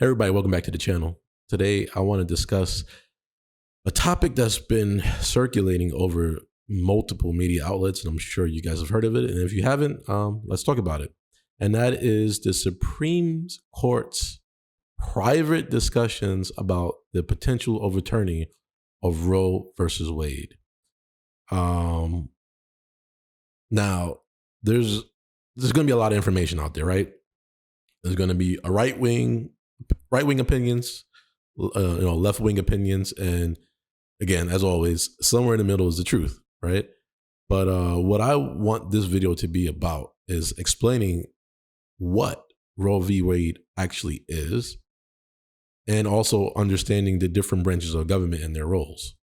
Everybody, welcome back to the channel. Today, I want to discuss a topic that's been circulating over multiple media outlets, and I'm sure you guys have heard of it. And if you haven't, let's talk about it. And that is the Supreme Court's private discussions about the potential overturning of Roe versus Wade. Now, there's going to be a lot of information out there, right? There's going to be a right wing opinions, left wing opinions, and again, as always, somewhere in the middle is the truth, right? But what I want this video to be about is explaining what Roe v. Wade actually is, and also understanding the different branches of government and their roles.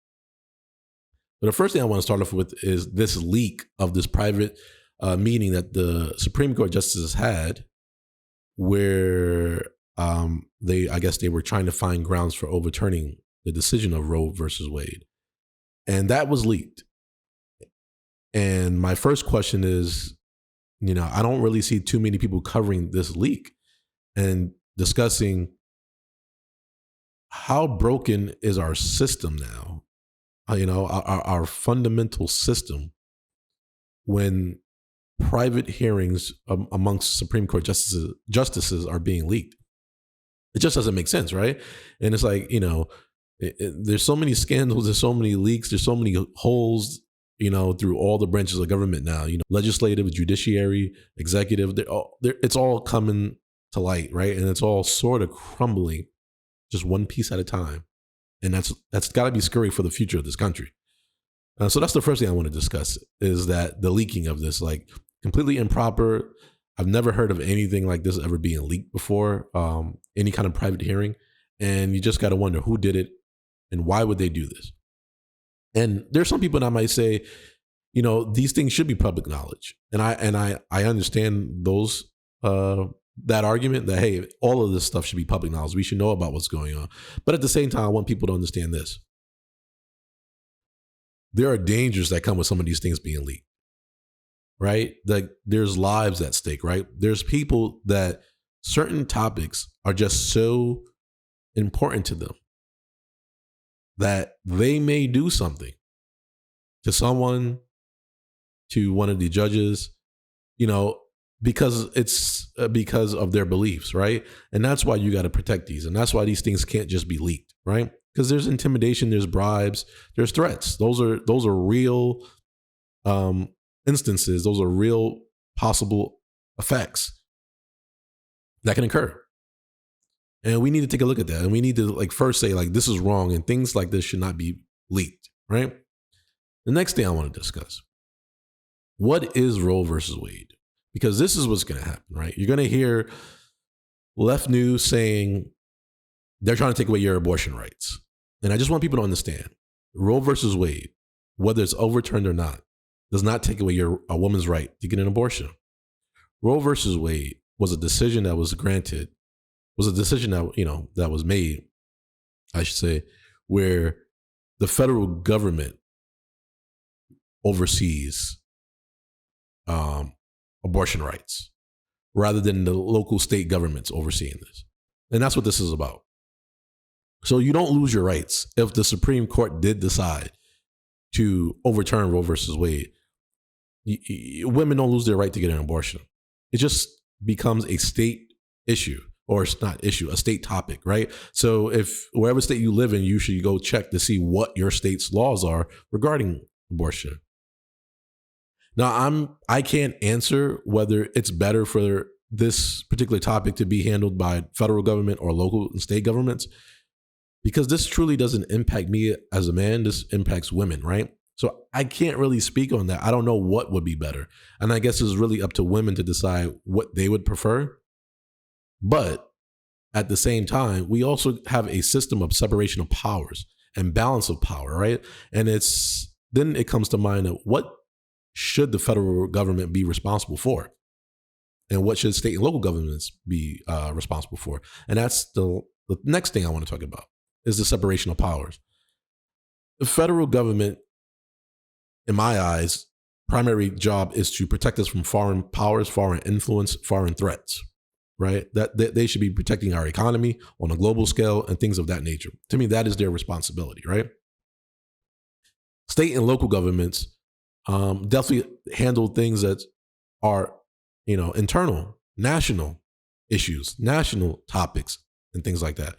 But the first thing I want to start off with is this leak of this private meeting that the Supreme Court justices had, where I guess they were trying to find grounds for overturning the decision of Roe versus Wade. And that was leaked. And my first question is, I don't really see too many people covering this leak and discussing how broken is our system now, our fundamental system, when private hearings amongst Supreme Court justices are being leaked. It just doesn't make sense, right? And it's like, there's so many scandals, there's so many leaks, there's so many holes, through all the branches of government now, legislative, judiciary, executive, it's all coming to light, right? And it's all sort of crumbling just one piece at a time. And that's got to be scary for the future of this country. So that's the first thing I want to discuss, is that the leaking of this, like, completely improper. I've never heard of anything like this ever being leaked before, any kind of private hearing. And you just got to wonder who did it and why would they do this? And there's some people that might say, these things should be public knowledge. And I understand those, that argument that, hey, all of this stuff should be public knowledge. We should know about what's going on. But at the same time, I want people to understand this. There are dangers that come with some of these things being leaked, right? Like, there's lives at stake, right? There's people that certain topics are just so important to them that they may do something to someone, to one of the judges, because it's because of their beliefs, right? And that's why you got to protect these. And that's why these things can't just be leaked, right? Because there's intimidation, there's bribes, there's threats. Those are real instances. Those are real possible effects that can occur. And we need to take a look at that. And we need to first say, this is wrong, and things like this should not be leaked, right? The next thing I want to discuss, what is Roe versus Wade? Because this is what's going to happen, right? You're going to hear left news saying they're trying to take away your abortion rights. And I just want people to understand, Roe versus Wade, whether it's overturned or not, does not take away a woman's right to get an abortion. Roe versus Wade was a decision that was granted, was a decision that, that was made, I should say, where the federal government oversees abortion rights rather than the local state governments overseeing this. And that's what this is about. So you don't lose your rights if the Supreme Court did decide to overturn Roe versus Wade. Women don't lose their right to get an abortion. It just becomes a state issue, or it's not issue, a state topic, right? So if wherever state you live in, you should go check to see what your state's laws are regarding abortion. Now, I can't answer whether it's better for this particular topic to be handled by federal government or local and state governments, because this truly doesn't impact me as a man. This impacts women, right? So I can't really speak on that. I don't know what would be better. And I guess it's really up to women to decide what they would prefer. But at the same time, we also have a system of separation of powers and balance of power, right? And then it comes to mind of what should the federal government be responsible for? And what should state and local governments be responsible for? And that's the next thing I want to talk about, is the separation of powers. The federal government, in my eyes, primary job is to protect us from foreign powers, foreign influence, foreign threats. right? That they should be protecting our economy on a global scale and things of that nature. To me, that is their responsibility, right? State and local governments definitely handle things that are, internal, national issues, national topics, and things like that.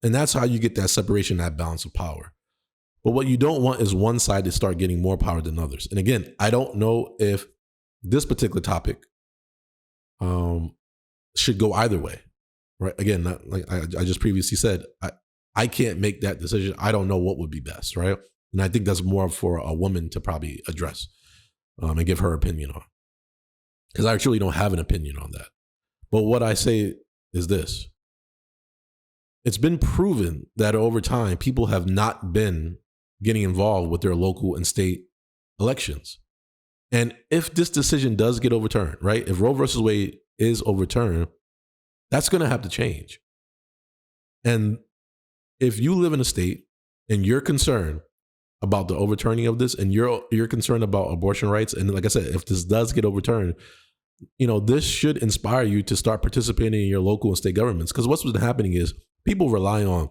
And that's how you get that separation, that balance of power. But what you don't want is one side to start getting more power than others. And again, I don't know if this particular topic should go either way, right? Again, like I just previously said, I can't make that decision. I don't know what would be best, right? And I think that's more for a woman to probably address and give her opinion on. Because I truly don't have an opinion on that. But what I say is this. It's been proven that over time, people have not been getting involved with their local and state elections. And if this decision does get overturned, right? If Roe versus Wade is overturned, that's going to have to change. And if you live in a state and you're concerned about the overturning of this and you're concerned about abortion rights, and like I said, if this does get overturned, this should inspire you to start participating in your local and state governments. Because what's been happening is people rely on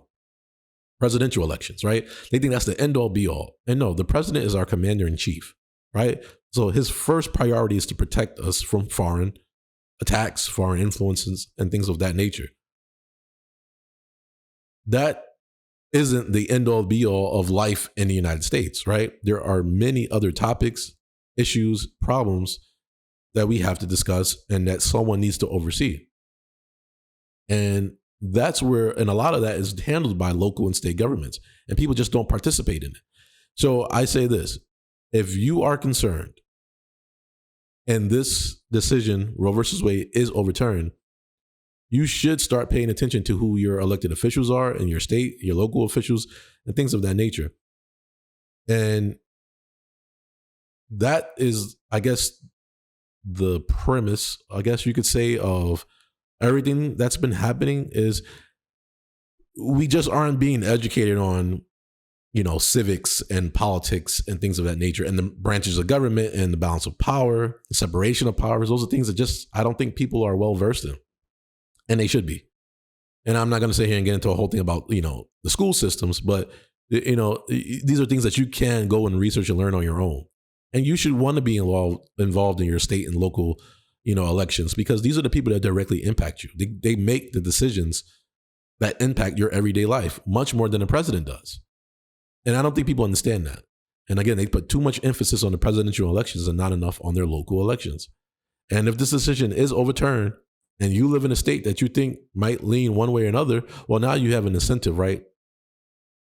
presidential elections, right? They think that's the end all be all. And no, the president is our commander in chief, right? So his first priority is to protect us from foreign attacks, foreign influences, and things of that nature. That isn't the end all be all of life in the United States, right? There are many other topics, issues, problems that we have to discuss and that someone needs to oversee. And that's where, and a lot of that is handled by local and state governments, and people just don't participate in it. So I say this, if you are concerned and this decision, Roe versus Wade, is overturned, you should start paying attention to who your elected officials are in your state, your local officials, and things of that nature. And that is, I guess, the premise, I guess you could say, of everything that's been happening is we just aren't being educated on, civics and politics and things of that nature, and the branches of government and the balance of power, the separation of powers. Those are things that just, I don't think people are well versed in, and they should be. And I'm not going to sit here and get into a whole thing about, the school systems, but, these are things that you can go and research and learn on your own. And you should want to be involved in your state and local, elections, because these are the people that directly impact you. They make the decisions that impact your everyday life much more than the president does. And I don't think people understand that. And again, they put too much emphasis on the presidential elections and not enough on their local elections. And if this decision is overturned and you live in a state that you think might lean one way or another, well, now you have an incentive, right,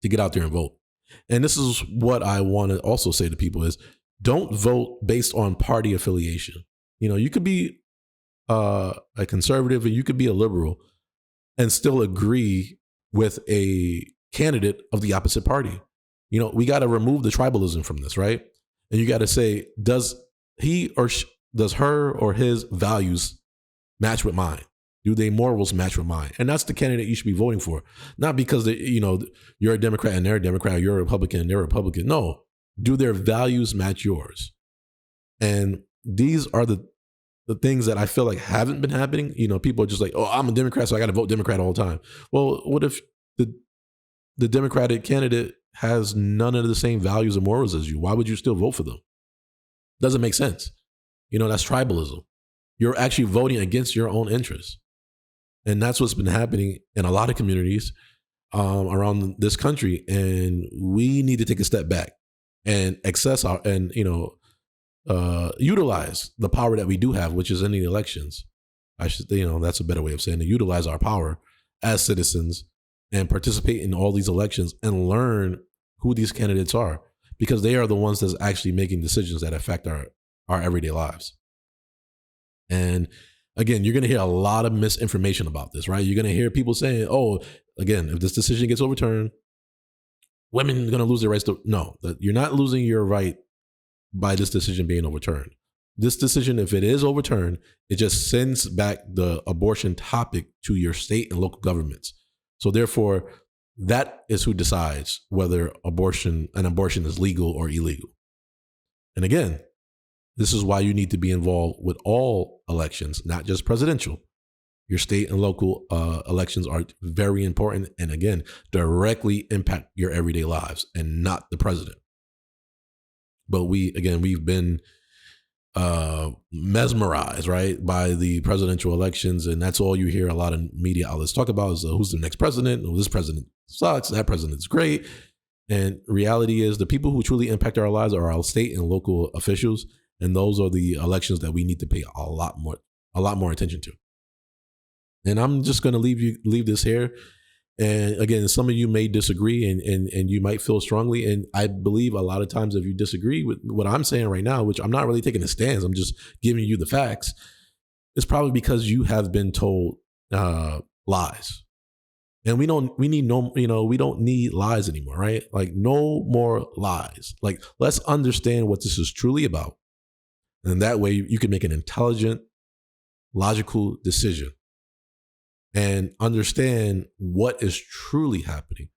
to get out there and vote. And this is what I want to also say to people is, don't vote based on party affiliation. You could be a conservative and you could be a liberal and still agree with a candidate of the opposite party. We got to remove the tribalism from this, right? And you got to say, does her or his values match with mine? Do their morals match with mine? And that's the candidate you should be voting for. Not because you're a Democrat and they're a Democrat, or you're a Republican and they're a Republican. No. Do their values match yours? And these are the things that I feel like haven't been happening. People are just like, oh, I'm a Democrat, so I got to vote Democrat all the time. Well, what if the Democratic candidate has none of the same values and morals as you? Why would you still vote for them? Doesn't make sense. That's tribalism. You're actually voting against your own interests. And that's what's been happening in a lot of communities around this country. And we need to take a step back and utilize the power that we do have, which is in the elections. That's a better way of saying it. Utilize our power as citizens and participate in all these elections and learn who these candidates are, because they are the ones that's actually making decisions that affect our everyday lives. And again, you're going to hear a lot of misinformation about this, right? You're going to hear people saying, oh, again, if this decision gets overturned, women are going to lose their rights. No, you're not losing your right by this decision being overturned. This decision, if it is overturned, it just sends back the abortion topic to your state and local governments. So therefore, that is who decides whether an abortion is legal or illegal. And again, this is why you need to be involved with all elections, not just presidential. Your state and local elections are very important, and again, directly impact your everyday lives and not the president. But we've been mesmerized, right, by the presidential elections, and that's all you hear a lot of media outlets talk about is who's the next president. Oh, this president sucks. That president's great. And reality is the people who truly impact our lives are our state and local officials, and those are the elections that we need to pay a lot more attention to. And I'm just going to leave this here. And again, some of you may disagree and you might feel strongly. And I believe a lot of times if you disagree with what I'm saying right now, which I'm not really taking a stance, I'm just giving you the facts, it's probably because you have been told lies. And we don't need lies anymore, right? Like no more lies. Like let's understand what this is truly about. And that way you can make an intelligent, logical decision and understand what is truly happening.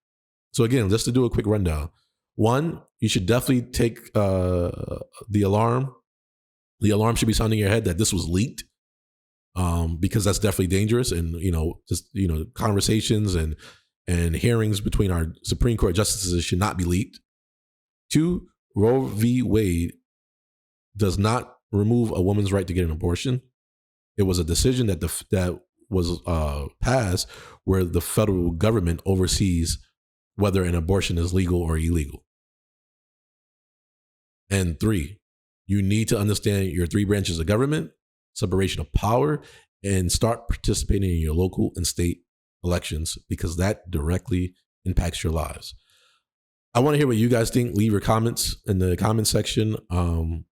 So again, just to do a quick rundown. One, you should definitely take the alarm. The alarm should be sounding in your head that this was leaked, because that's definitely dangerous. And conversations and hearings between our Supreme Court justices should not be leaked. Two, Roe v. Wade does not remove a woman's right to get an abortion. It was a decision that was passed where the federal government oversees whether an abortion is legal or illegal. And three, you need to understand your three branches of government, separation of power, and start participating in your local and state elections because that directly impacts your lives. I want to hear what you guys think. Leave your comments in the comment section.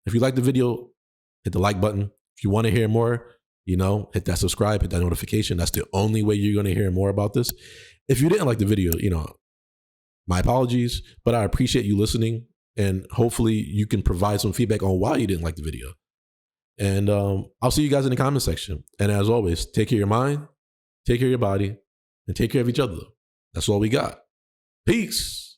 If you like the video, hit the like button. If you want to hear more, hit that subscribe, hit that notification. That's the only way you're going to hear more about this. If you didn't like the video, my apologies, but I appreciate you listening. And hopefully you can provide some feedback on why you didn't like the video. And I'll see you guys in the comment section. And as always, take care of your mind, take care of your body, and take care of each other. That's all we got. Peace.